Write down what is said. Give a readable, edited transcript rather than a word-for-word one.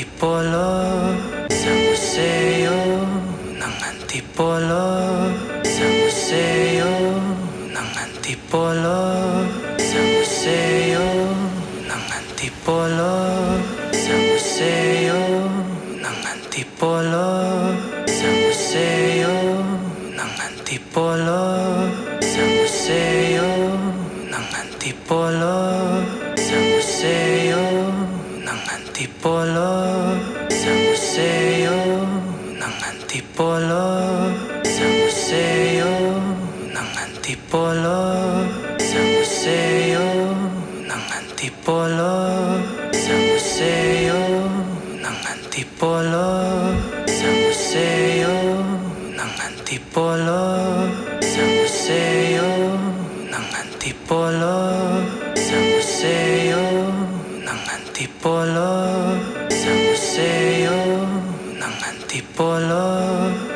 Antipolo, sa museo ng Antipolo, sa museo ng Antipolo, sa museo ng Antipolo, sa museo ng Antipolo, sa museo ng Antipolo, sa museo ng Antipolo, sa museo ng Antipolo, sa museo ng Antipolo, sa museo ng Antipolo, sa museo ng Antipolo, sa museo ng Antipolo, sa museo ng Antipolo, sa museo ng Antipolo, sa museo ng Antipolo, sa museo ng Antipolo.